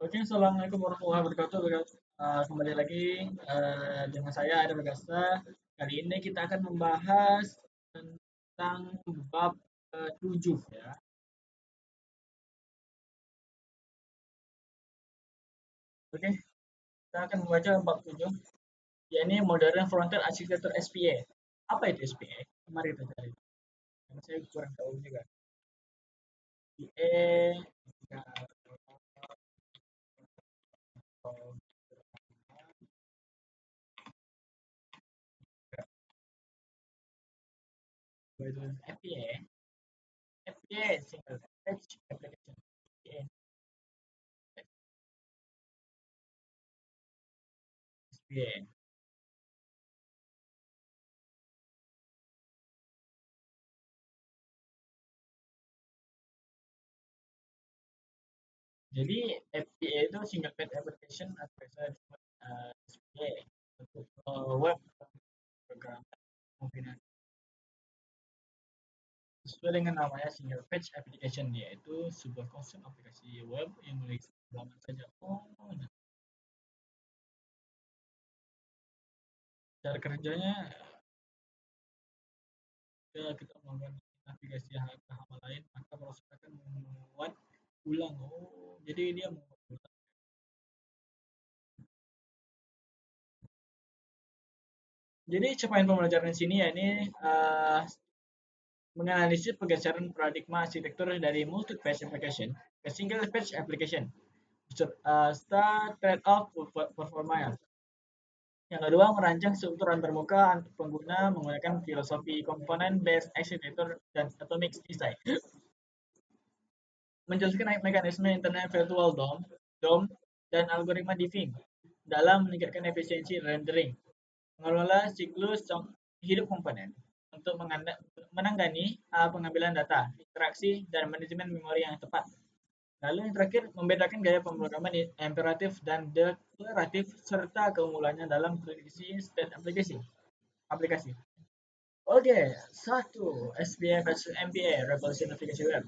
Oke, assalamualaikum warahmatullahi wabarakatuh. Kembali lagi dengan saya Ada Bagasta. Kali ini kita akan membahas tentang bab 7 ya. Oke, kita akan membaca bab 7, yakni Modern Frontend Architecture SPA. Apa itu SPA? Mari kita cari. Karena saya kurang tahu juga. SPA itu FPA. FPA Single Page Application. SPA. Jadi FPA itu single page application atau biasa disebut SPA untuk web program kombinasi. Sesuai dengan namanya single page application, yaitu sebuah konsep aplikasi web yang memiliki halaman saja. Oh, nah, cara kerjanya ya kita melakukan navigasi ke halaman lain, maka proses akan membuat ulang. Oh, jadi dia membuat ulang. Jadi capaian pembelajaran di sini ya ini menganalisis pergeseran paradigma arsitektur dari multi-page application ke single-page application serta trade-off performa. Yang kedua, merancang struktur antarmuka untuk pengguna menggunakan filosofi component-based architecture dan atomic design. Menjelaskan mekanisme internet virtual DOM, dan algoritma diffing dalam meningkatkan efisiensi rendering, mengelola siklus hidup komponen untuk menangani pengambilan data, interaksi, dan manajemen memori yang tepat. Lalu yang terakhir, membedakan gaya pemrograman imperatif dan deklaratif serta keunggulannya dalam prediksi state aplikasi. Oke, satu SPA versus MPA, Revolution Application Web.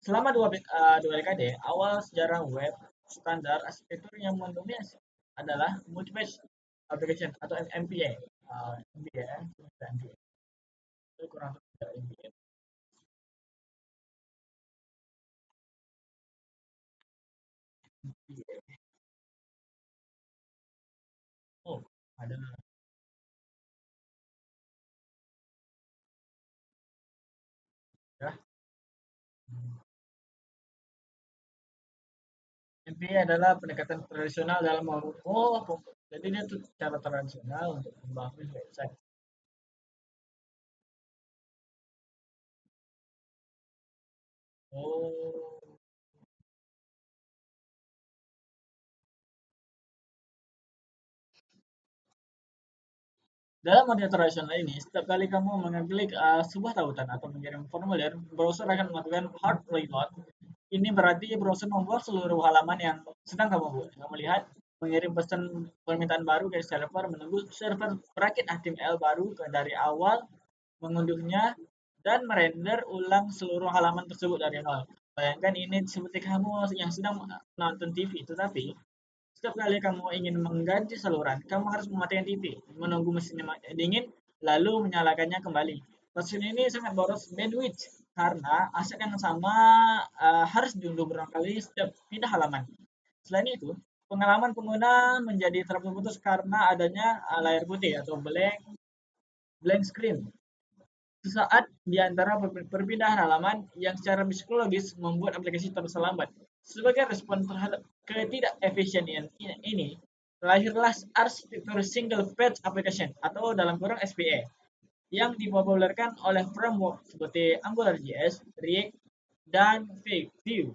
Selama dua dekade awal sejarah web, standar arsitektur yang mendominasi adalah multi-page application atau MPA. MPA, MPA. Itu kurang lebih MPA. Oh, ada ya. MPA adalah pendekatan tradisional dalam jadi dia tuh cara tradisional untuk membangun website. Oh, dalam model tradisional ini, setiap kali kamu mengklik sebuah tautan atau mengirim formulir, browser akan melakukan hard reload. Ini berarti browser membuat seluruh halaman yang sedang kamu buat. Kamu lihat, mengirim pesan permintaan baru ke server, menunggu server merakit HTML baru dari awal, mengunduhnya, dan merender ulang seluruh halaman tersebut dari nol. Bayangkan ini seperti kamu yang sedang nonton TV, tetapi setiap kali kamu ingin mengganti saluran, kamu harus mematikan TV, menunggu mesinnya dingin, lalu menyalakannya kembali. Proses ini sangat boros bandwidth karena aset yang sama harus diunduh berulang kali setiap pindah halaman. Selain itu, pengalaman pengguna menjadi terputus karena adanya layar putih atau blank screen sesaat di antara perpindahan halaman yang secara psikologis membuat aplikasi terasa lambat. Sebagai respon terhadap ketidakefisiensian ini, lahirlah arsitektur single page application atau dalam kurung SPA yang dipopulerkan oleh framework seperti AngularJS, React, dan Vue.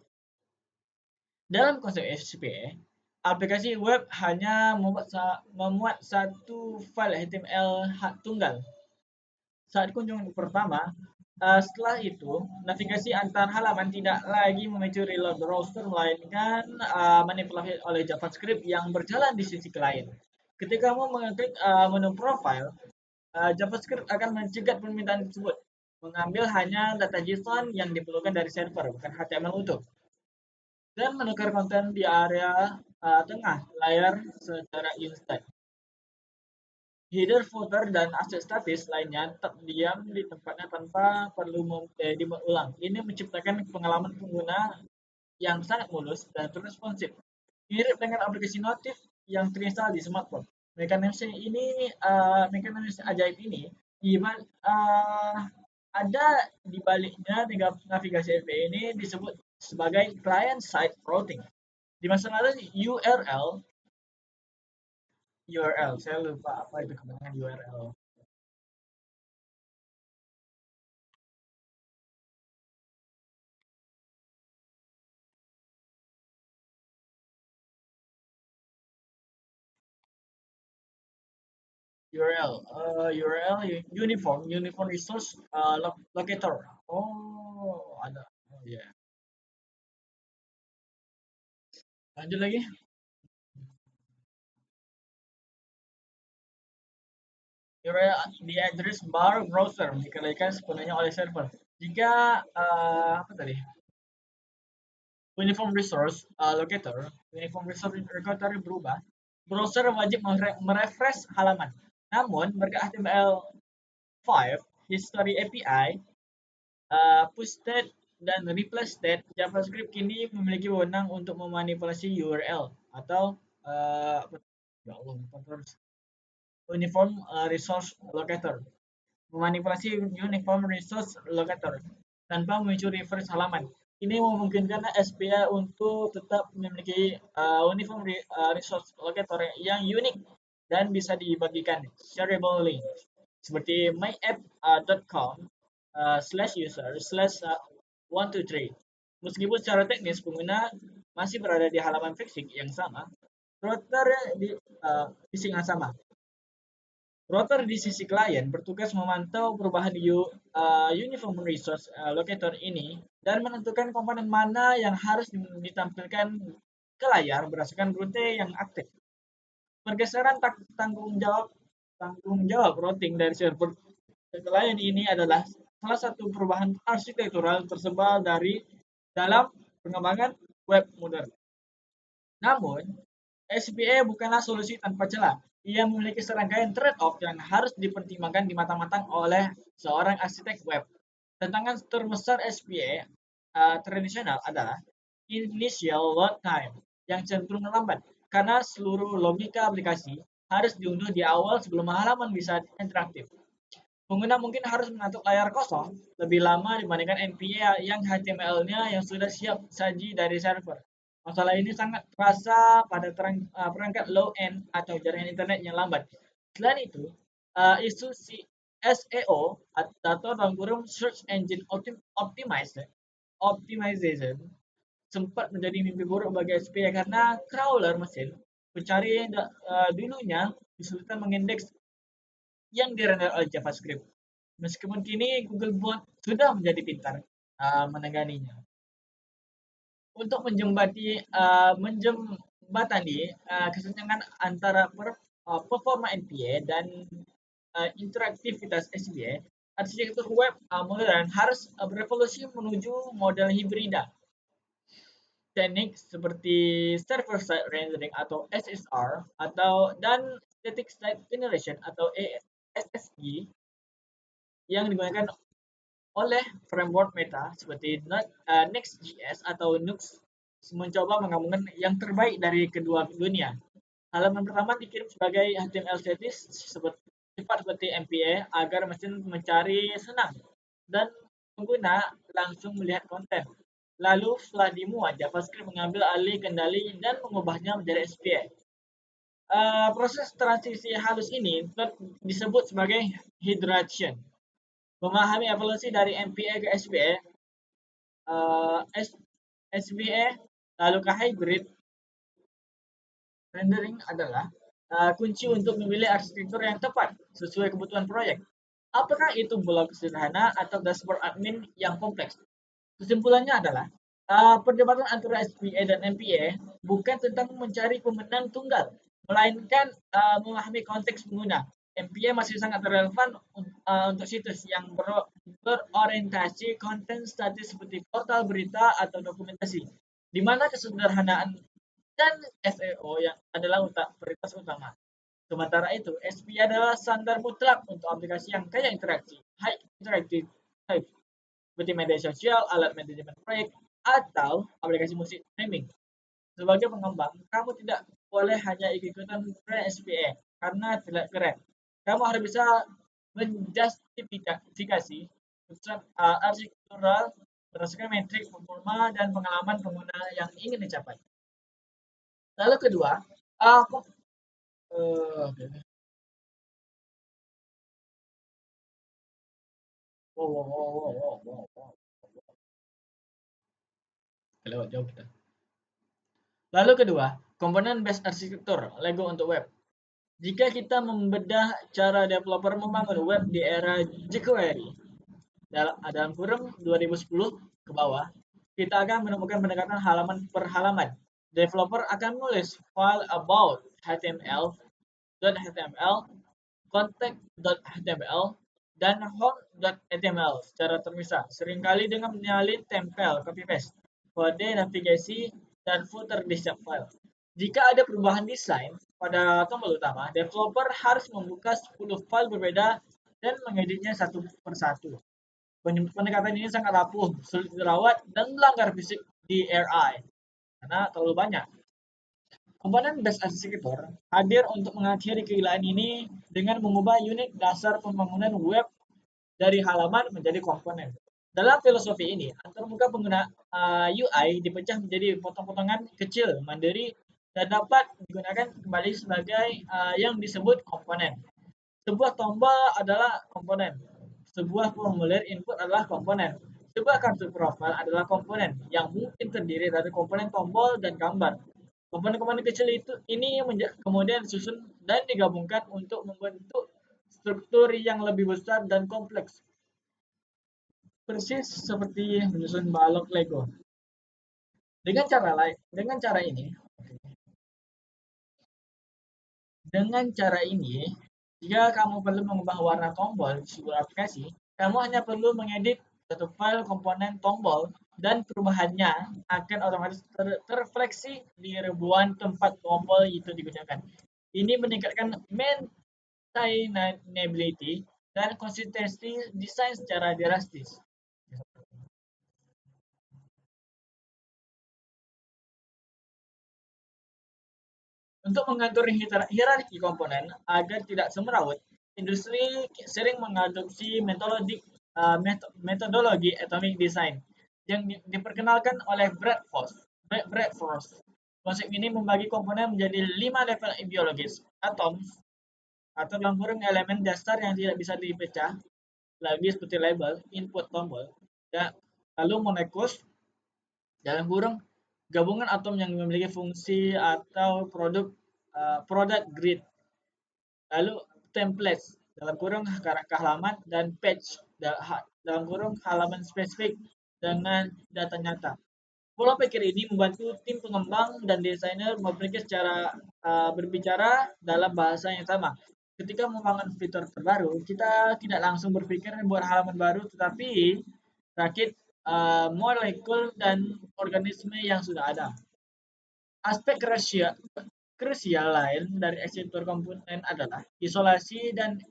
Dalam konsep SPA, aplikasi web hanya memuat satu file HTML tunggal saat kunjungan pertama. Setelah itu, navigasi antar halaman tidak lagi memicu reload browser, melainkan manipulasi oleh JavaScript yang berjalan di sisi lain. Ketika kamu mengklik menu profile, JavaScript akan mencegat permintaan tersebut, mengambil hanya data JSON yang diperlukan dari server, bukan HTML utuh. dan menukar konten di area tengah layar secara instan. Header, footer, dan aset statis lainnya tetap diam di tempatnya tanpa perlu dibuat ulang. Ini menciptakan pengalaman pengguna yang sangat mulus dan responsif. Mirip dengan aplikasi notif yang terinstal di smartphone. Mekanisme ajaib ini uh, ada di baliknya navigasi FPI ini disebut sebagai client side routing. Di masa lalu URL, saya lupa apa itu kebanyakan URL. URL uniform resource locator. Oh, ada. Oh ya. Yeah. Lanjut lagi. URL di address bar browser dikendalikan sepenuhnya oleh server. Jika apa tadi? Uniform resource locator berubah, browser wajib merefresh halaman. Namun berkat HTML5 History API, push state dan replace state, JavaScript kini memiliki wewenang untuk memanipulasi URL atau ya Allah, uniform resource locator. Memanipulasi uniform resource locator tanpa memicu refresh halaman. Ini memungkinkan SPA untuk tetap memiliki uniform resource locator yang unik dan bisa dibagikan shareably seperti myapp.com /user /123. Meskipun secara teknis pengguna masih berada di halaman fixing yang sama, router di yang sama. Router di sisi klien bertugas memantau perubahan Uniform Resource Locator ini dan menentukan komponen mana yang harus ditampilkan ke layar berdasarkan rute yang aktif. Pergeseran tanggung jawab routing dari server ke klien ini adalah salah satu perubahan arsitektural tersebar dari dalam pengembangan web modern. Namun, SPA bukanlah solusi tanpa celah. Ia memiliki serangkaian trade-off yang harus dipertimbangkan di matang-matang oleh seorang arsitek web. Tantangan terbesar SPA tradisional adalah initial load time yang cenderung lambat karena seluruh logika aplikasi harus diunduh di awal sebelum halaman bisa interaktif. Pengguna mungkin harus mengatur layar kosong lebih lama dibandingkan NPA yang HTML-nya yang sudah siap saji dari server. Masalah ini sangat terasa pada perangkat low-end atau jaringan internet yang lambat. Selain itu, isu SEO atau dalam kurung Search Engine Optimization sempat menjadi mimpi buruk bagi SPA karena crawler mesin pencari dulunya kesulitan mengindeks yang dirender oleh JavaScript. Meskipun kini Google Bot sudah menjadi pintar menanganinya. Untuk menjembatani kesenjangan antara performa NPA dan interaktivitas SPA, arsitektur web modern harus berevolusi menuju model hibrida. Teknik seperti server side rendering atau SSR dan static site generation atau SSG yang digunakan oleh framework meta seperti Next.js atau Nux mencoba menggabungkan yang terbaik dari kedua dunia. Halaman pertama dikirim sebagai HTML statis cepat seperti MPA agar mesin mencari senang dan pengguna langsung melihat konten. Lalu setelah dimuat, JavaScript mengambil alih kendali dan mengubahnya menjadi SPA. Proses transisi halus ini disebut sebagai hydration. Memahami evolusi dari MPA ke SPA, SPA lalu ke hybrid rendering adalah kunci untuk memilih arsitektur yang tepat sesuai kebutuhan proyek. Apakah itu blog sederhana atau dashboard admin yang kompleks? Kesimpulannya adalah perdebatan antara SPA dan MPA bukan tentang mencari pemenang tunggal, melainkan memahami konteks pengguna. MPA masih sangat relevan untuk situs yang berorientasi konten statis seperti portal berita atau dokumentasi. di mana kesederhanaan dan SEO yang adalah prioritas utama. Sementara itu, SPI adalah standar mutlak untuk aplikasi yang kaya interaksi, high interactive type, seperti media sosial, alat manajemen proyek, atau aplikasi musik streaming. Sebagai pengembang, kamu tidak boleh hanya ikut-ikutan tren SPA karena tidak keren. Kamu harus bisa menjustifikasi keputusan arsitektural berdasarkan metrik performa dan pengalaman pengguna yang ingin dicapai. Lalu kedua, aku wow, wow, wow, wow, wow, wow, wow. Kelewat jauh kita. Lalu kedua, komponen based arsitektur Lego untuk web. Jika kita membedah cara developer membangun web di era jQuery, dalam kurung 2010 ke bawah, kita akan menemukan pendekatan halaman per halaman. Developer akan menulis file about HTML, contact.html, dan home.html secara terpisah, seringkali dengan menyalin tempel copy paste, kode navigasi, dan footer di setiap file. Jika ada perubahan desain pada tombol utama, developer harus membuka 10 file berbeda dan mengeditnya satu persatu. Pendekatan ini sangat rapuh, sulit dirawat, dan melanggar fisik di RI karena terlalu banyak. Komponen base arsitektur hadir untuk mengakhiri kegilaan ini dengan mengubah unit dasar pembangunan web dari halaman menjadi komponen. Dalam filosofi ini, antarmuka pengguna UI dipecah menjadi potong-potongan kecil, mandiri, dan dapat digunakan kembali sebagai yang disebut komponen. Sebuah tombol adalah komponen. Sebuah formulir input adalah komponen. Sebuah kartu profil adalah komponen yang mungkin terdiri dari komponen tombol dan gambar. Komponen-komponen kecil ini kemudian disusun dan digabungkan untuk membentuk struktur yang lebih besar dan kompleks. Persis seperti menyusun balok Lego. Dengan cara ini, jika kamu perlu mengubah warna tombol di sebuah aplikasi, kamu hanya perlu mengedit satu file komponen tombol dan perubahannya akan otomatis terrefleksi di ribuan tempat tombol itu digunakan. Ini meningkatkan maintainability dan konsistensi desain secara drastis. Untuk mengatur hierarki komponen agar tidak semrawut, industri sering mengadopsi metodologi atomic design yang diperkenalkan oleh Brad Frost. Konsep ini membagi komponen menjadi 5 level biologis, atoms, atau dalam kurung elemen dasar yang tidak bisa dipecah, lagi seperti label, input tombol, dan lalu molekus, dalam kurung gabungan atom yang memiliki fungsi atau produk grid, lalu templates dalam kurung kerangka halaman, dan page dalam kurung halaman spesifik dengan data nyata. Pola pikir ini membantu tim pengembang dan desainer berbicara dalam bahasa yang sama. Ketika membangun fitur terbaru, kita tidak langsung berpikir membuat halaman baru, tetapi rakit molekul dan organisme yang sudah ada. Aspek krusial lain dari arsitektur komponen adalah isolasi dan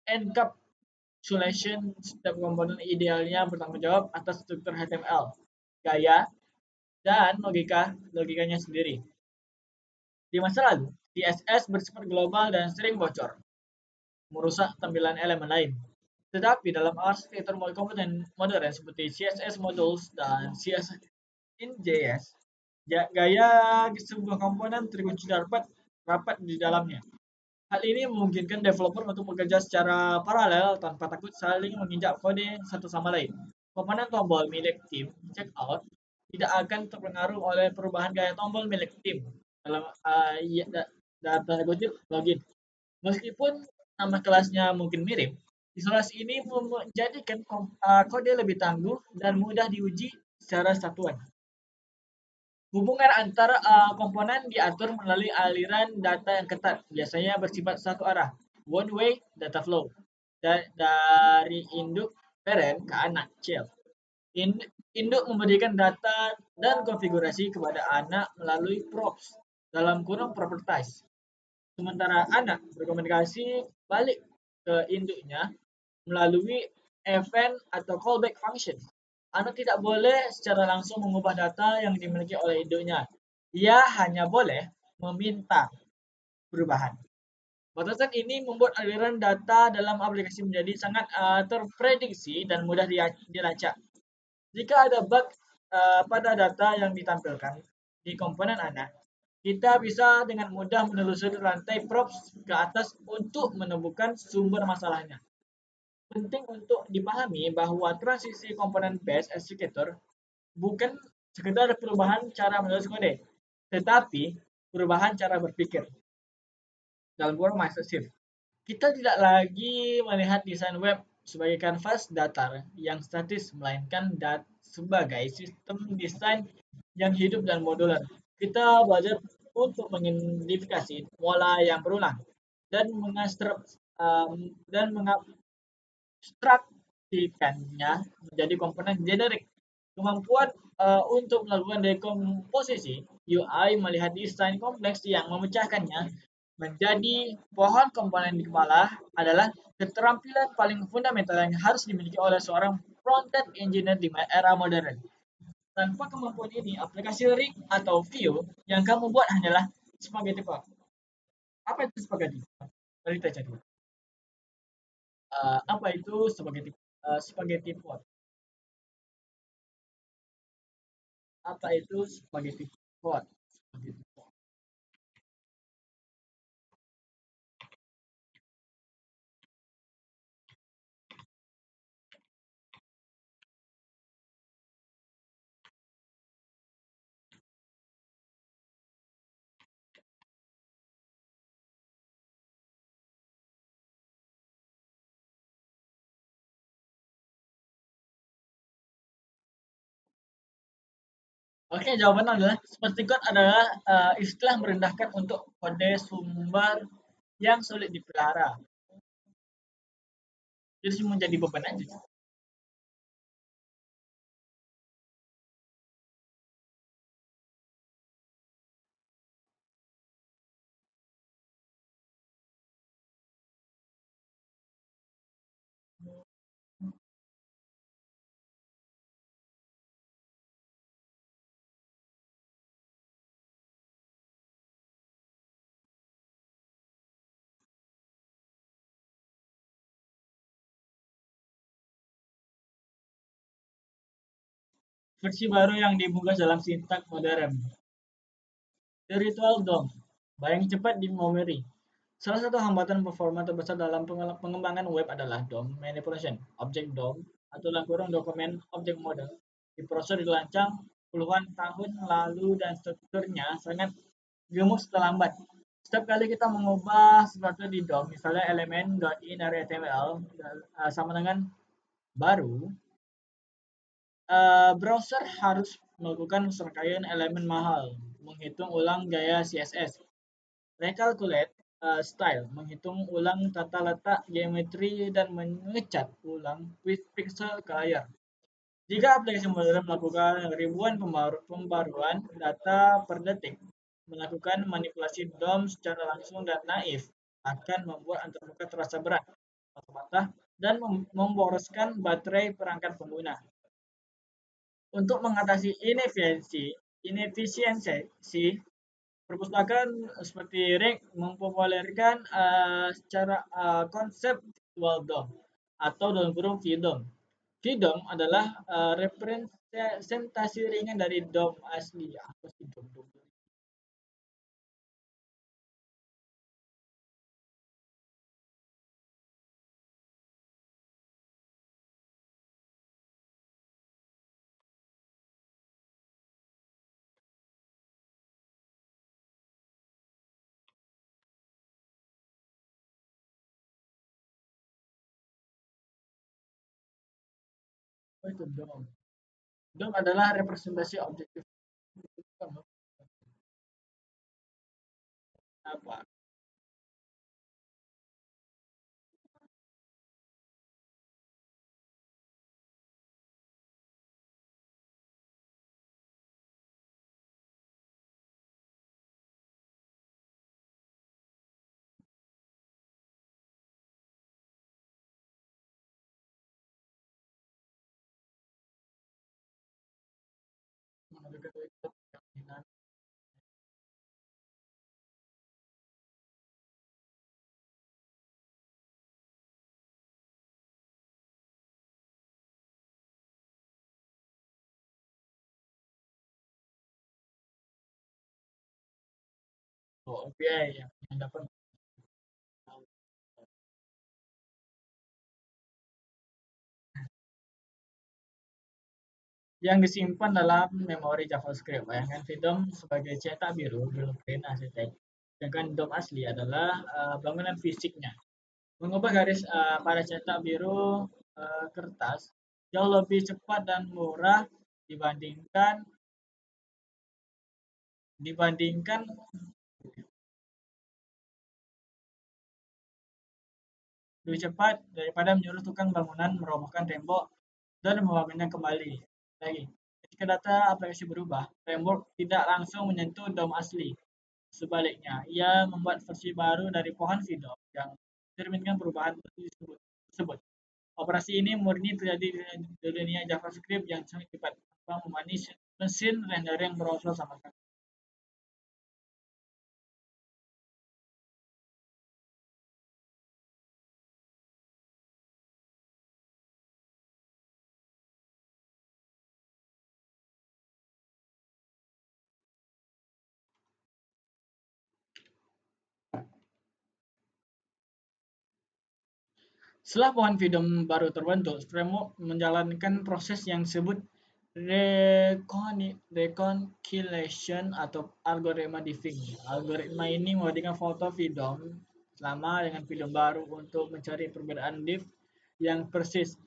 encapsulation. Setiap komponen idealnya bertanggung jawab atas struktur HTML, gaya, dan logikanya sendiri. Di masa lalu, CSS bersifat global dan sering bocor, merusak tampilan elemen lain. Tetapi dalam arsitektur komponen modern seperti CSS modules dan CSS in JS, gaya sebuah komponen terkunci rapat di dalamnya. Hal ini memungkinkan developer untuk bekerja secara paralel tanpa takut saling menginjak kode satu sama lain. Komponen tombol milik tim checkout tidak akan terpengaruh oleh perubahan gaya tombol milik tim dalam data kutip login. Meskipun nama kelasnya mungkin mirip, isolasi ini menjadikan kode lebih tangguh dan mudah diuji secara satuan. Hubungan antara komponen diatur melalui aliran data yang ketat, biasanya bersifat satu arah, one way data flow, dari induk parent ke anak child. Induk memberikan data dan konfigurasi kepada anak melalui props dalam kurung properties. Sementara anak berkomunikasi balik ke induknya melalui event atau callback function. Anak tidak boleh secara langsung mengubah data yang dimiliki oleh induknya. Ia hanya boleh meminta perubahan. Batasan ini membuat aliran data dalam aplikasi menjadi sangat terprediksi dan mudah dilacak. Jika ada bug pada data yang ditampilkan di komponen anak, kita bisa dengan mudah menelusuri rantai props ke atas untuk menemukan sumber masalahnya. Penting untuk dipahami bahwa transisi komponen base executor bukan sekedar perubahan cara menulis kode, tetapi perubahan cara berpikir dalam kurung mindset shift. Kita tidak lagi melihat desain web sebagai kanvas datar yang statis, melainkan sebagai sistem desain yang hidup dan modular. Kita belajar untuk mengidentifikasi pola yang berulang dan mengabstraksikannya menjadi komponen generik. Kemampuan untuk melakukan dekomposisi UI melihat desain kompleks yang memecahkannya menjadi pohon komponen di kepala adalah keterampilan paling fundamental yang harus dimiliki oleh seorang front-end engineer di era modern. Tanpa kemampuan ini, aplikasi rig atau view yang kamu buat hanyalah spaghetti pop. Apa itu spaghetti? Mari kita cari. Apa itu spaghetti pot? Apa itu spaghetti pot? Spaghetti pot. Oke, jawabannya adalah seperti code adalah istilah merendahkan untuk kode sumber yang sulit dipelihara. Jadi cuma jadi beban aja. Versi baru yang dibuka dalam sintak modern. The Ritual DOM, bayang cepat di memory. Salah satu hambatan performa terbesar dalam pengembangan web adalah DOM manipulation. Objek DOM atau dalam kurung dokumen objek model diproses dirancang puluhan tahun lalu dan strukturnya sangat gemuk terlambat. Setiap kali kita mengubah sesuatu di DOM, misalnya elemen .in.html sama dengan baru, browser harus melakukan serangkaian elemen mahal, menghitung ulang gaya CSS, recalculate style, menghitung ulang tata letak geometri, dan mengecat ulang pixel ke layar. Jika aplikasi modern melakukan ribuan pembaruan data per detik, melakukan manipulasi DOM secara langsung dan naif akan membuat antarmuka terasa berat, patah-patah, dan memboroskan baterai perangkat pengguna. Untuk mengatasi inefisiensi, perpustakaan seperti RIG mempopulerkan secara konsep virtual DOM atau dalam kurung VDOM. VDOM adalah representasi ringan dari DOM asli. Apa sih DOM? Apa itu DOM? DOM adalah representasi objektif. Apa? Oh, API yang dapat yang disimpan dalam memori JavaScript. Bayangkan VDOM sebagai cetak biru, blueprint arsitek. Sedangkan DOM asli adalah bangunan fisiknya. Mengubah garis pada cetak biru kertas jauh lebih cepat dan murah dibandingkan dibandingkan lebih cepat daripada menyuruh tukang bangunan merobohkan tembok dan membangunnya kembali. Lagi, ketika data aplikasi berubah, framework tidak langsung menyentuh DOM asli. Sebaliknya, ia membuat versi baru dari pohon VDOM yang mencerminkan perubahan tersebut. Operasi ini murni terjadi di dunia JavaScript yang sangat cepat tanpa memanis mesin rendering browser sama sekali. Setelah pohon Vidom baru terbentuk, framework menjalankan proses yang disebut reconciliation atau algoritma diffing. Algoritma ini membandingkan foto Vidom lama dengan Vidom baru untuk mencari perbedaan div yang persis.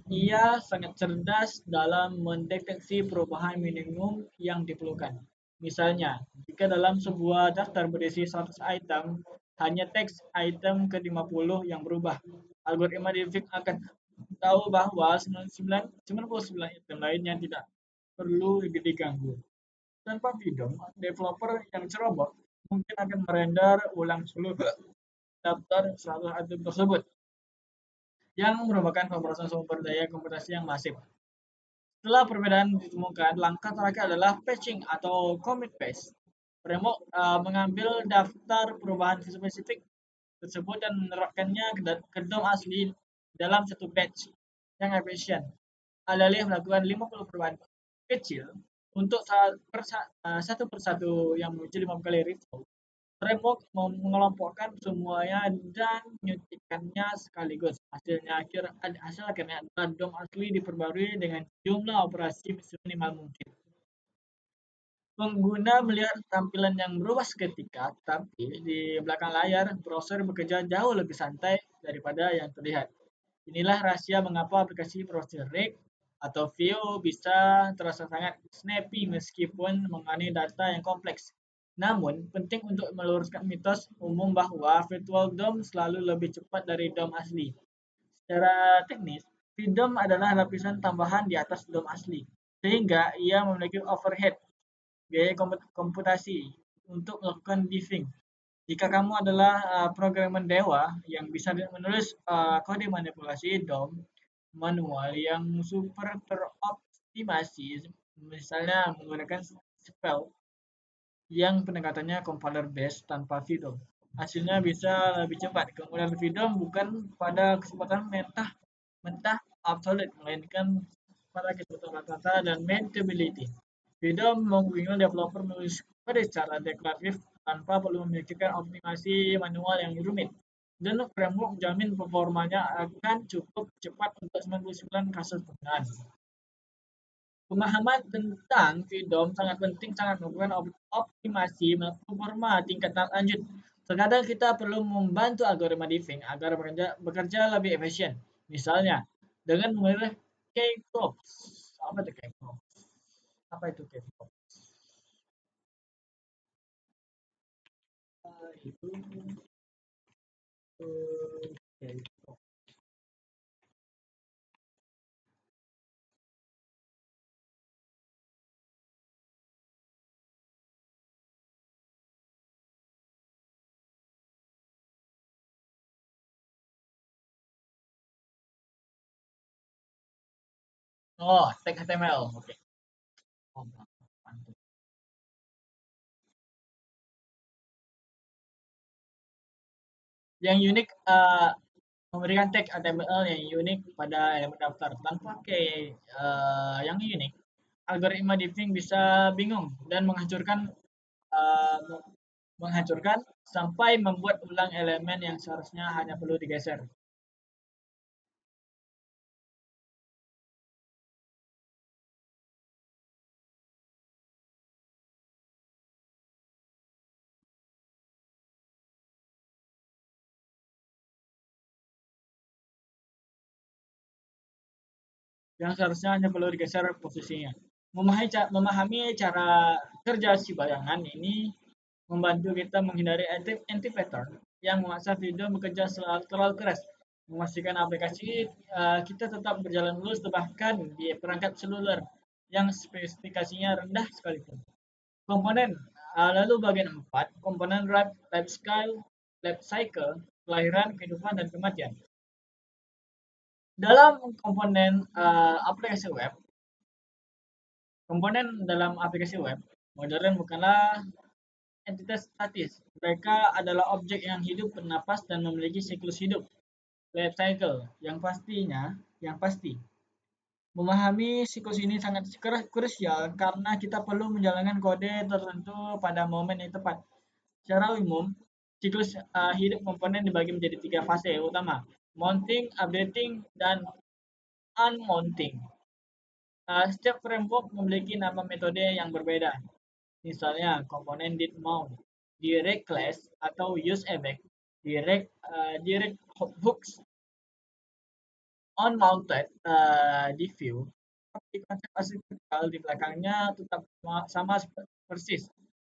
Ia sangat cerdas dalam mendeteksi perubahan minimum yang diperlukan. Misalnya, jika dalam sebuah daftar berisi 100 item, hanya teks item ke-50 yang berubah. Algoritma Diffing akan tahu bahwa 99 item lainnya tidak perlu diganggu. Tanpa Vidom, developer yang ceroboh mungkin akan merender ulang seluruh daftar 100 item tersebut yang merupakan pemrosesan sumber daya komputasi yang masif. Setelah perbedaan ditemukan, langkah terakhir adalah patching atau commit paste. Framework mengambil daftar perubahan spesifik tersebut dan menerapkannya ke DOM asli dalam satu batch yang efisien. Alih-alih melakukan 50 perubahan kecil untuk satu persatu yang muncul 5 kali review, framework mengelompokkan semuanya dan menyuntikkannya sekaligus. Hasil akhirnya adalah DOM asli diperbarui dengan jumlah operasi seminimal mungkin. Pengguna melihat tampilan yang berubah seketika, tetapi di belakang layar, browser bekerja jauh lebih santai daripada yang terlihat. Inilah rahasia mengapa aplikasi browser rig atau view bisa terasa sangat snappy meskipun mengenai data yang kompleks. Namun, penting untuk meluruskan mitos umum bahwa virtual DOM selalu lebih cepat dari DOM asli. Secara teknis, VDOM adalah lapisan tambahan di atas DOM asli, sehingga ia memiliki overhead biaya komputasi untuk melakukan diffing. Jika kamu adalah programmer dewa yang bisa menulis kode manipulasi DOM manual yang super teroptimasi, misalnya menggunakan spell yang pendekatannya compiler based tanpa VDOM, hasilnya bisa lebih cepat. Kemudian VDOM bukan pada kesempatan mentah absolute, melainkan pada kecepatan rata-rata dan maintainability. VDOM memungkinkan developer menulis kode secara deklaratif tanpa perlu memikirkan optimasi manual yang rumit. Dan framework menjamin performanya akan cukup cepat untuk 99 kasus penggunaan. Pemahaman tentang VDOM sangat penting sangat melakukan optimasi performa tingkat lanjut. Terkadang kita perlu membantu algoritma diffing agar bekerja lebih efisien. Misalnya, dengan memilih K-props. Apa itu K-props? Apa itu K-props? Itu K-pop. Oh, tag HTML. Oke. Oh, mantap. Yang unik memberikan tag HTML yang unik pada elemen daftar. Tanpa pakai yang unik, algoritma diffing bisa bingung dan uh, menghancurkan sampai membuat ulang elemen yang seharusnya hanya perlu digeser. Yang seharusnya hanya perlu digeser posisinya. Memahami cara kerja si bayangan ini membantu kita menghindari anti-pattern yang memaksa video bekerja terlalu keras, memastikan aplikasi kita tetap berjalan mulus bahkan di perangkat seluler yang spesifikasinya rendah sekalipun. Komponen, lalu bagian 4, komponen life cycle, kelahiran, kehidupan, dan kematian. Dalam komponen dalam aplikasi web, modern bukanlah entitas statis. Mereka adalah objek yang hidup, bernapas, dan memiliki siklus hidup, life cycle, yang pasti. Memahami siklus ini sangat krusial karena kita perlu menjalankan kode tertentu pada momen yang tepat. Secara umum, siklus hidup komponen dibagi menjadi 3 fase utama: mounting, updating, dan unmounting. Setiap framework memiliki nama metode yang berbeda. Misalnya komponen did mount, direct class atau use effect, direct hooks, on mounted di view, tapi konsep arsitektural di belakangnya tetap sama persis.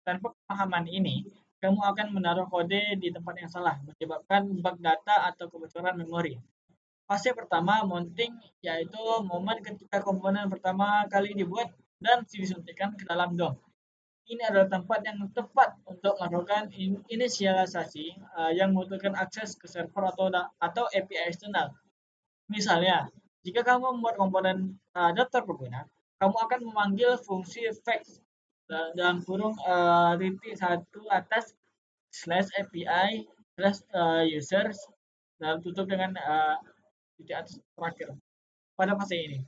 Tanpa pemahaman ini, kamu akan menaruh kode di tempat yang salah, menyebabkan bug data atau kebocoran memori. Fase pertama, mounting, yaitu momen ketika komponen pertama kali dibuat dan disuntikkan ke dalam DOM. Ini adalah tempat yang tepat untuk melakukan inisialisasi yang membutuhkan akses ke server atau API eksternal. Misalnya, jika kamu membuat komponen daftar pengguna, kamu akan memanggil fungsi fetch dalam kurung titik satu atas slash API slash users dalam tutup dengan titik atas terakhir pada fase ini.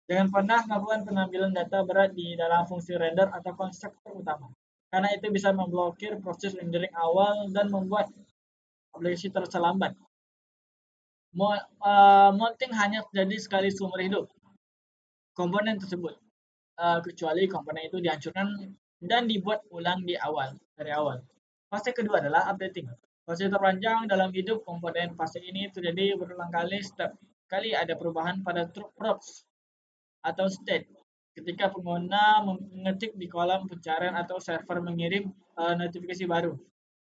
Jangan pernah melakukan pengambilan data berat di dalam fungsi render atau konstruktor utama, karena itu bisa memblokir proses rendering awal dan membuat aplikasi terasa lambat. Mounting hanya terjadi sekali seumur hidup komponen tersebut, kecuali komponen itu dihancurkan dan dibuat ulang dari awal. Fase kedua adalah updating. Fase terpanjang dalam hidup komponen. Fase ini terjadi berulang kali setiap kali ada perubahan pada props atau state. Ketika pengguna mengetik di kolom pencarian atau server mengirim notifikasi baru.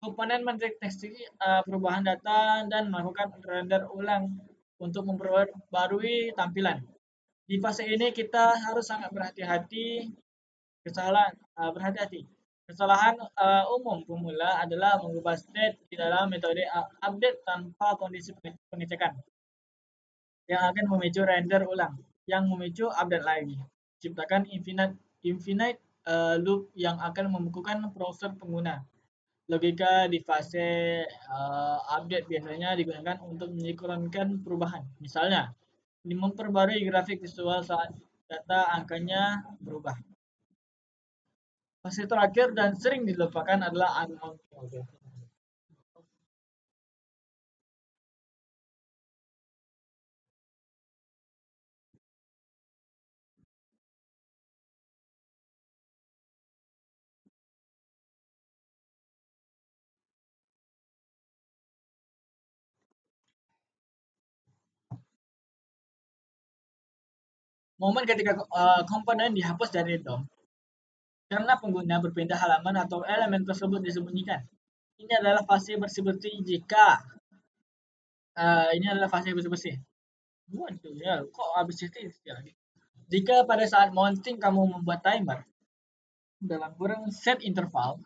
Komponen mendeteksi perubahan data dan melakukan render ulang untuk memperbarui tampilan. Di fase ini kita harus sangat berhati-hati. Kesalahan umum pemula adalah mengubah state di dalam metode update tanpa kondisi pengecekan yang akan memicu render ulang, yang memicu update lagi. Ciptakan infinite loop yang akan membekukan browser pengguna. Logika di fase update biasanya digunakan untuk menyinkronkan perubahan. Misalnya, memperbarui grafik visual saat data angkanya berubah. Fase terakhir dan sering dilupakan adalah unmounting. Momen ketika komponen dihapus dari DOM karena pengguna berpindah halaman atau elemen tersebut disembunyikan. Ini adalah fase bersih-bersih ini adalah fase bersih-bersih. Waduh ya, kok habis itu lagi. Jika pada saat mounting kamu membuat timer dalam kurang set interval,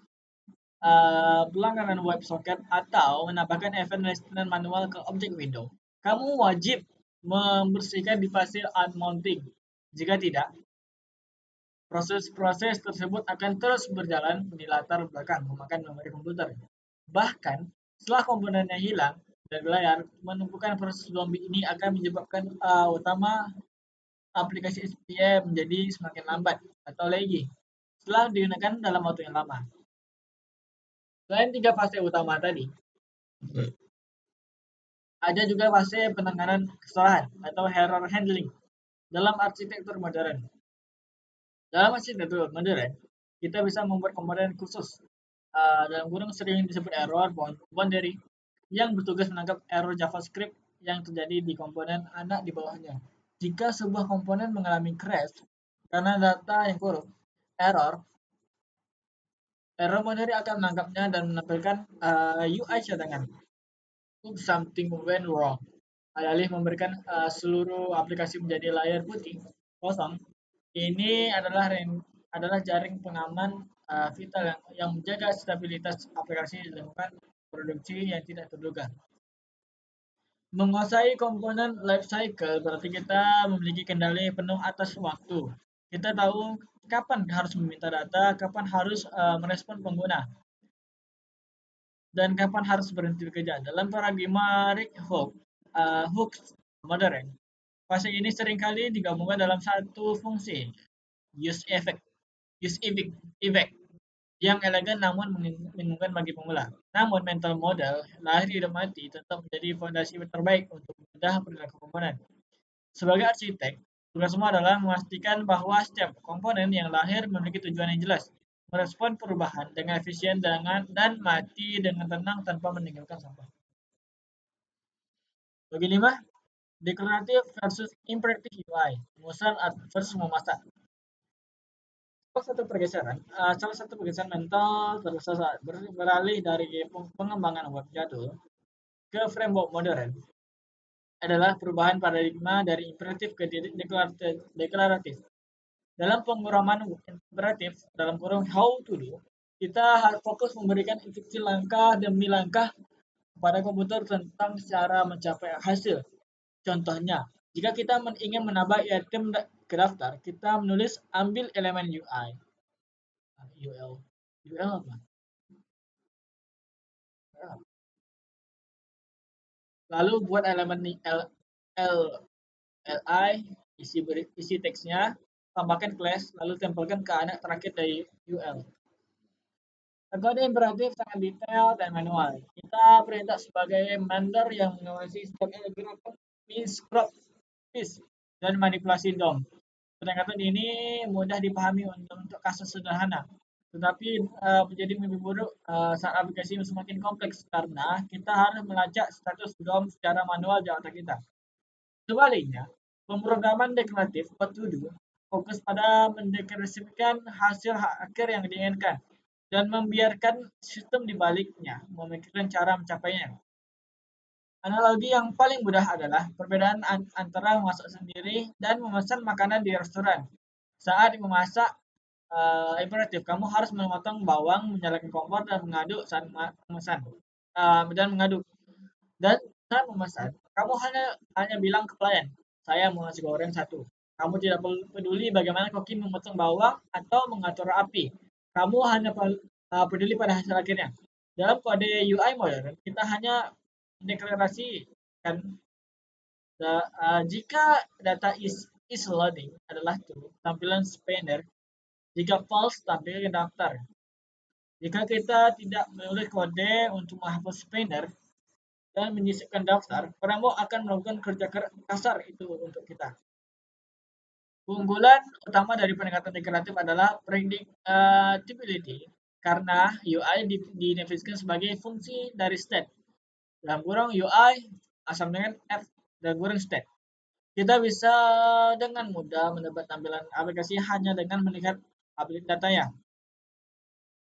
pelanggaran WebSocket atau menambahkan event listener manual ke objek window, kamu wajib membersihkan di fase unmounting. Jika tidak, Proses-proses tersebut akan terus berjalan di latar belakang memakan memori komputer. Bahkan, setelah komponennya hilang dari layar, menumpukan proses zombie ini akan menyebabkan utama aplikasi SPA menjadi semakin lambat atau laggy setelah digunakan dalam waktu yang lama. Selain tiga fase utama tadi, ada juga fase penanganan kesalahan atau error handling dalam arsitektur modern. Dalam arsitektur modern, kita bisa membuat komponen khusus dalam kurung sering disebut error boundary yang bertugas menangkap error JavaScript yang terjadi di komponen anak di bawahnya. Jika sebuah komponen mengalami crash karena data yang kurang, error error boundary akan menangkapnya dan menampilkan UI cadangan. Oops, something went wrong. Alih-alih memberikan seluruh aplikasi menjadi layar putih kosong, ini adalah jaring pengaman vital yang menjaga stabilitas aplikasi di lingkungan produksi yang tidak terduga. Menguasai komponen life cycle berarti kita memiliki kendali penuh atas waktu. Kita tahu kapan harus meminta data, kapan harus merespon pengguna, dan kapan harus berhenti bekerja. Dalam paradigma Rick Hooks modern, fase ini seringkali digabungkan dalam satu fungsi, use effect, use effect yang elegan namun membingungkan bagi pemula. Namun mental model lahir hidup mati tetap menjadi fondasi terbaik untuk membedah perilaku komponen. Sebagai arsitek, tugasmu adalah memastikan bahwa setiap komponen yang lahir memiliki tujuan yang jelas, merespon perubahan dengan efisien dan mati dengan tenang tanpa meninggalkan sampah. Bagi 5, deklaratif versus imperatif UI, memesan versus memasak. Salah satu pergeseran mental terbesar beralih dari pengembangan web jadul ke framework modern adalah perubahan paradigma dari imperatif ke deklaratif. Dalam penguraman imperatif, dalam kurung how to do, kita harus fokus memberikan instruksi langkah demi langkah kepada komputer tentang cara mencapai hasil. Contohnya, jika kita ingin menambah item ke daftar, kita menulis ambil elemen UI. UL. UL apa? Lalu buat elemen li, isi teksnya, tambahkan class, lalu tempelkan ke anak terakhir dari UL. Kode imperatif sangat detail dan manual. Kita perintah sebagai mandor yang mengawasi setiap gerakan dan manipulasi DOM. Pendekatan ini mudah dipahami untuk kasus sederhana, tetapi menjadi mimpi buruk saat aplikasi semakin kompleks karena kita harus melacak status DOM secara manual di otak kita. Sebaliknya, pemrograman deklaratif (to-do) fokus pada mendeklarasikan hasil akhir yang diinginkan dan membiarkan sistem di baliknya memikirkan cara mencapainya. Analogi yang paling mudah adalah perbedaan antara memasak sendiri dan memesan makanan di restoran. Saat memasak imperatif, kamu harus memotong bawang, menyalakan kompor, dan mengaduk saat memesan. Dan saat memesan, kamu hanya bilang ke pelayan, saya mau nasi goreng 1. Kamu tidak peduli bagaimana koki memotong bawang atau mengatur api. Kamu hanya peduli pada hasil akhirnya. Dalam kode UI modern, kita hanya mendeklarasikan jika data is loading adalah true, tampilan spinner. Jika false, tampilan daftar. Jika kita tidak menulis kode untuk menghapus spinner dan menyisipkan daftar, framework akan melakukan kerja kasar itu untuk kita. Keunggulan utama dari pendekatan deklaratif adalah predictability karena UI didefinisikan sebagai fungsi dari state. Dalam kurung UI asal dengan F dan kurung state. Kita bisa dengan mudah menebak tampilan aplikasi hanya dengan melihat update datanya.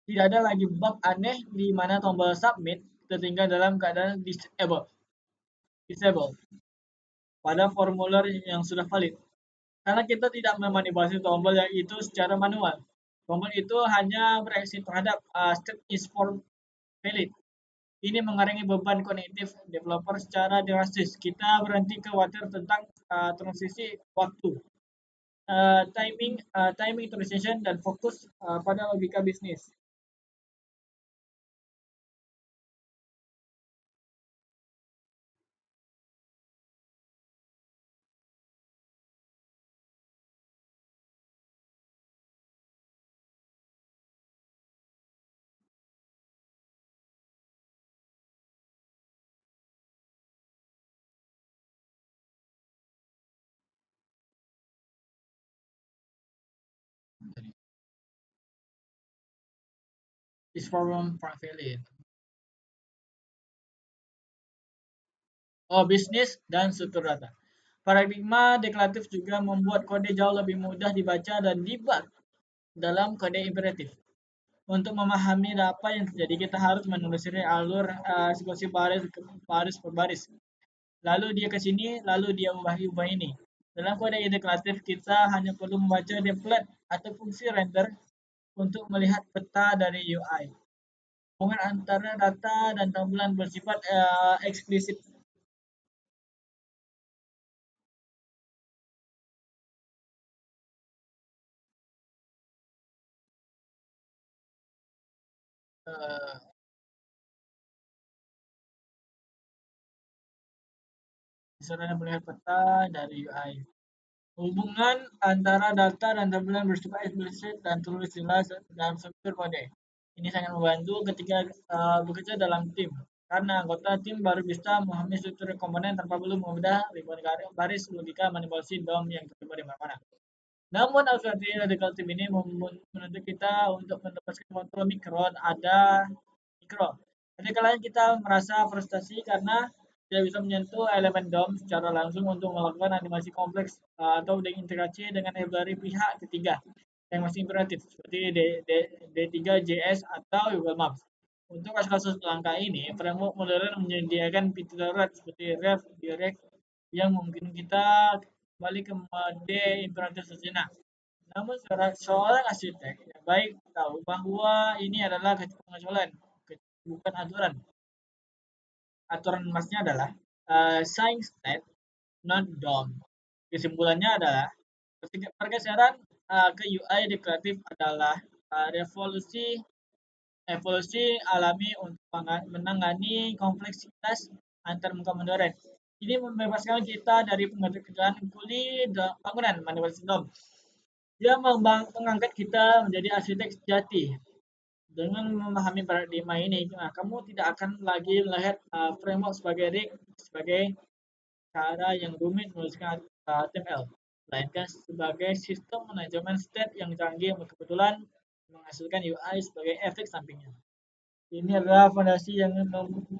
Tidak ada lagi bug aneh di mana tombol submit tertinggal dalam keadaan disable pada formulir yang sudah valid. Karena kita tidak memanipulasi tombol yang itu secara manual. Tombol itu hanya bereaksi terhadap state is valid. Ini mengurangi beban kognitif developer secara drastis. Kita berhenti khawatir tentang transisi waktu. timing precision dan fokus pada logika bisnis. Is problem profile. Oh, bisnis dan struktur data. Paradigma deklaratif juga membuat kode jauh lebih mudah dibaca dan debug dalam kode imperatif. Untuk memahami apa yang terjadi, kita harus menelusuri alur eksekusi baris per baris. Lalu dia ke sini, lalu dia ubah ini. Dalam kode deklaratif, kita hanya perlu membaca template atau fungsi render untuk melihat peta dari UI. Hubungan antara data dan tampilan bersifat eksplisit. Uh, Misalnya melihat peta dari UI. Hubungan antara data dan tampilan bersifat eksplisit dan tertulis jelas dalam struktur kode. Ini sangat membantu ketika bekerja dalam tim, karena anggota tim baru bisa memahami struktur komponen tanpa perlu membedah ribuan baris logika manipulasi DOM yang tersebar di mana-mana. Namun alternatif radical tim ini menuntut kita untuk mendapatkan kontrol mikro mikro. Ketika lain kita merasa frustasi karena tidak bisa menyentuh elemen DOM secara langsung untuk melakukan animasi kompleks atau integrasi dengan library pihak ketiga yang masih imperatif seperti D3JS atau Google Maps. Untuk kasus-kasus langka ini, framework modern menyediakan fitur darurat seperti ref, direct yang mungkin kita kembali ke mode imperatif sejenak. Namun seorang arsitek yang baik tahu bahwa ini adalah pengecualian, bukan aturan. Aturan emasnya adalah sign state, not DOM. Kesimpulannya adalah pergeseran ke UI deklaratif adalah revolusi evolusi alami untuk menangani kompleksitas antar muka modern. Ini membebaskan kita dari pengerjaan kuli bangunan manipulasi DOM. Dia mengangkat kita menjadi arsitek sejati. Dengan memahami paradigma ini, nah, kamu tidak akan lagi melihat framework sebagai sebagai cara yang rumit menuliskan HTML, melainkan sebagai sistem manajemen state yang canggih yang kebetulan menghasilkan UI sebagai efek sampingnya. Ini adalah fondasi yang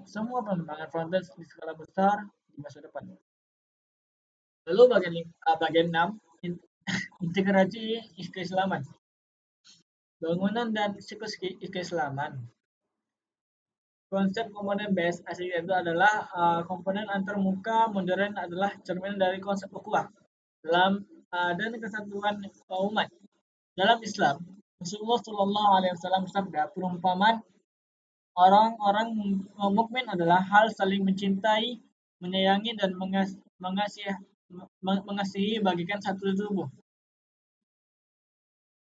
semua pengembangan frontend di skala besar di masa depan. Lalu bagian 6, integrasi keislaman. Bangunan dan siklus keislaman. Konsep komponen base asli itu adalah komponen antarmuka modern adalah cermin dari konsep ukhuwah dalam dan kesatuan umat. Dalam Islam, Rasulullah Shallallahu Alaihi Wasallam bersabda, perumpamaan orang-orang mukmin adalah hal saling mencintai, menyayangi dan mengasihi bagikan satu tubuh.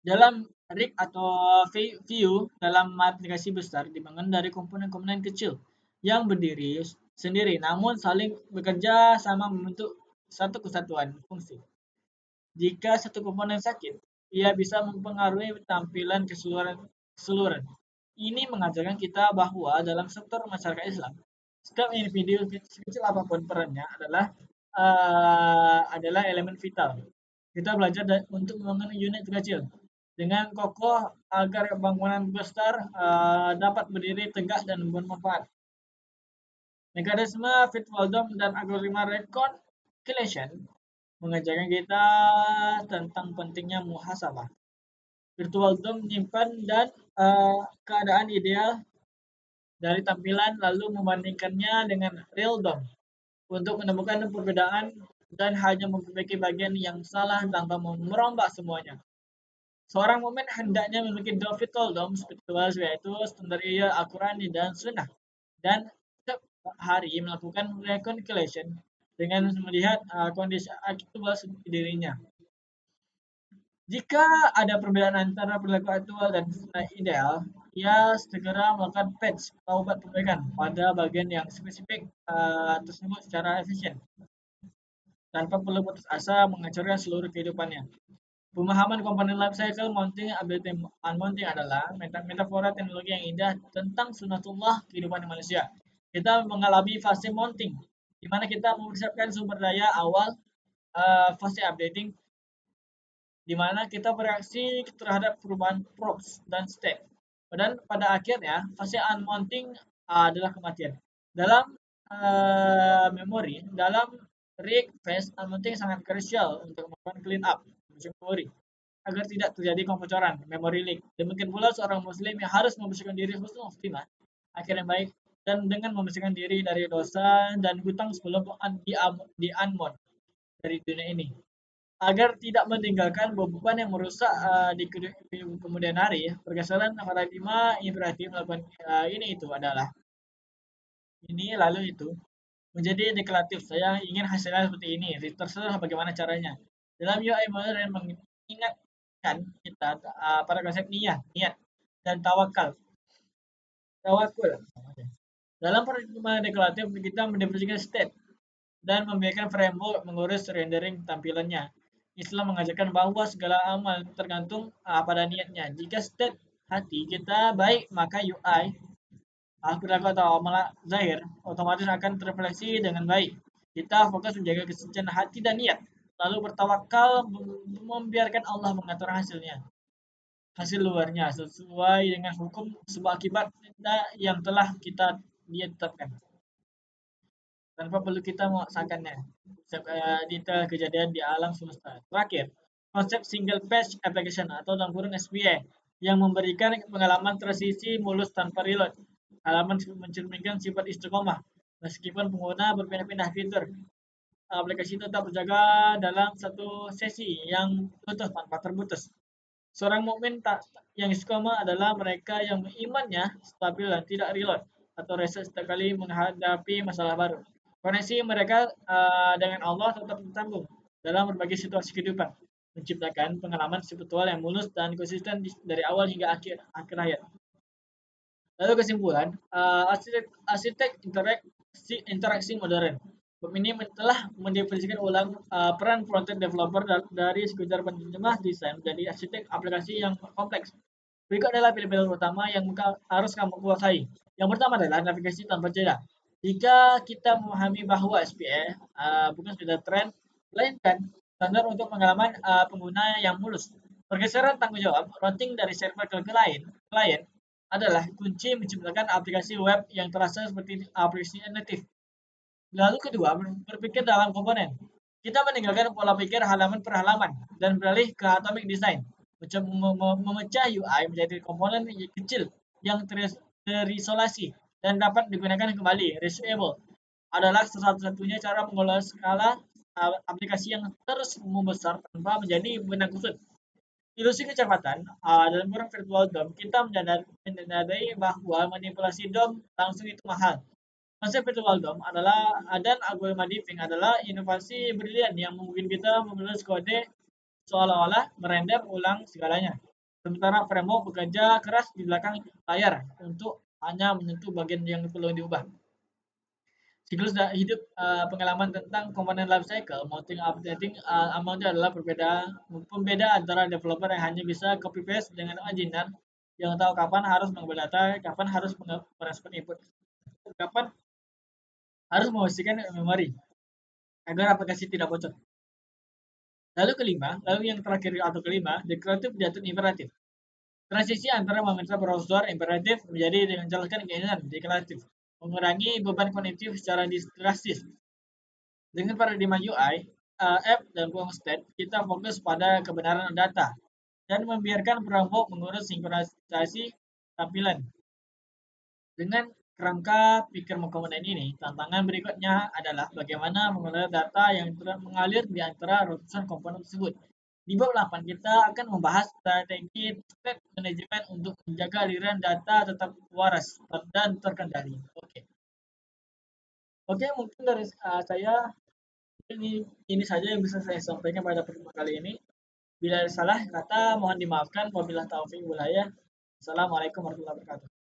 Dalam rig atau view dalam aplikasi besar dibangun dari komponen-komponen kecil yang berdiri sendiri namun saling bekerja sama membentuk satu kesatuan fungsi. Jika satu komponen sakit, ia bisa mempengaruhi tampilan keseluruhan. Ini mengajarkan kita bahwa dalam sektor masyarakat Islam, setiap individu kecil apapun perannya adalah elemen vital. Kita belajar untuk membangun unit kecil dengan kokoh agar bangunan besar dapat berdiri tegak dan bermanfaat. Mekanisme Fitwaldom dan algoritma reconciliation mengajarkan kita tentang pentingnya muhasabah. Virtual DOM menyimpan dan keadaan ideal dari tampilan lalu membandingkannya dengan real DOM untuk menemukan perbedaan dan hanya memperbaiki bagian yang salah tanpa merombak semuanya. Seorang mukmin hendaknya memiliki virtual DOM spiritual yaitu standar iya, Al-Quran dan Sunnah dan setiap hari melakukan reconciliation dengan melihat kondisi aktual dirinya. Jika ada perbedaan antara perilaku aktual dan ideal, ia segera melakukan patch atau obat perbaikan pada bagian yang spesifik tersebut secara efisien, tanpa perlu putus asa menghancurkan seluruh kehidupannya. Pemahaman komponen life cycle mounting ability unmounting adalah metafora teknologi yang indah tentang sunatullah kehidupan manusia. Kita mengalami fase mounting, di mana kita mempersiapkan sumber daya awal, fase updating, di mana kita bereaksi terhadap perubahan props dan state. Dan pada akhirnya, fase unmounting adalah kematian. Dalam memori, dalam read phase, unmounting sangat krusial untuk melakukan clean up memori agar tidak terjadi kebocoran memori leak. Demikian pula seorang muslim yang harus membersihkan diri husnul khotimah, akhir yang baik, dan dengan membersihkan diri dari dosa dan hutang sebelum di unmount dari dunia ini agar tidak meninggalkan beban yang merusak di kemudian hari. Pergeseran paradigma imperatif melakukan ini itu adalah ini lalu itu menjadi deklaratif. Saya ingin hasilnya seperti ini. Terserah bagaimana caranya. Dalam UI modern mengingatkan kita pada konsep niat dan tawakal. Tawakul. Dalam paradigma deklaratif kita mendefinisikan state dan membiarkan framework mengurus rendering tampilannya. Islam mengajarkan bahwa segala amal tergantung pada niatnya. Jika state hati kita baik, maka UI perilaku atau amal zahir otomatis akan terrefleksi dengan baik. Kita fokus menjaga kesucian hati dan niat, lalu bertawakal membiarkan Allah mengatur hasilnya, hasil luarnya sesuai dengan hukum sebab akibat yang telah kita dia tetapkan tanpa perlu kita memaksakannya. Detail kejadian di alam semesta. Terakhir, konsep single page application atau dalam kurung SPA yang memberikan pengalaman transisi mulus tanpa reload. Halaman mencerminkan sifat istiqomah. Meskipun pengguna berpindah-pindah fitur, aplikasi tetap berjaga dalam satu sesi yang utuh tanpa terputus. Seorang mukmin tak yang istiqomah adalah mereka yang imannya stabil dan tidak reload atau reset setiap kali menghadapi masalah baru. Koneksi mereka dengan Allah tetap tersambung dalam berbagai situasi kehidupan, menciptakan pengalaman spiritual yang mulus dan konsisten dari awal hingga akhir hayat. Lalu kesimpulan, arsitek interaksi modern. Bab ini telah mendefinisikan ulang peran front-end developer dari sekedar penerjemah desain menjadi arsitek aplikasi yang kompleks. Berikut adalah pilihan utama yang harus kamu kuasai. Yang pertama adalah navigasi tanpa jeda. Jika kita memahami bahwa SPA bukan sekedar tren, melainkan standar untuk pengalaman pengguna yang mulus. Pergeseran tanggung jawab routing dari server ke klien adalah kunci menciptakan aplikasi web yang terasa seperti aplikasi native. Lalu kedua, berpikir dalam komponen. Kita meninggalkan pola pikir halaman per halaman dan beralih ke atomic design. Memecah UI menjadi komponen kecil yang terisolasi dan dapat digunakan kembali, reusable, adalah satu-satunya cara mengelola skala aplikasi yang terus membesar tanpa menjadi benang kusut. Ilusi kecepatan dalam kurang virtual DOM, kita menyadari bahwa manipulasi DOM langsung itu mahal. Konsep virtual DOM adalah dan algoritma diffing adalah inovasi brilian yang memungkinkan kita menulis kode seolah-olah merender ulang segalanya. Sementara framework bekerja keras di belakang layar untuk hanya menyentuh bagian yang perlu diubah. Siklus hidup pengalaman tentang komponen life cycle, mounting updating amount adalah pembeda antara developer yang hanya bisa copy paste dengan engineer yang tahu kapan harus mengubah data, kapan harus merespon input, kapan harus membersihkan memori agar aplikasi tidak bocor. Lalu yang terakhir atau kelima, declarative diatur imperatif. Transisi antara meminta browser imperatif menjadi dengan menjalankan keinginan deklaratif, mengurangi beban kognitif secara drastis. Dengan paradigma UI, app dan ruang state, kita fokus pada kebenaran data dan membiarkan framework mengurus sinkronisasi tampilan. Dengan kerangka pikir komponen ini, tantangan berikutnya adalah bagaimana mengelola data yang mengalir di antara ratusan komponen tersebut. Di bab 8 kita akan membahas strategi state management untuk menjaga aliran data tetap waras dan terkendali. Oke, mungkin dari saya ini saja yang bisa saya sampaikan pada pertemuan kali ini. Bila salah kata mohon dimaafkan. Wabillahi taufiq wal hidayah. Assalamualaikum warahmatullahi wabarakatuh.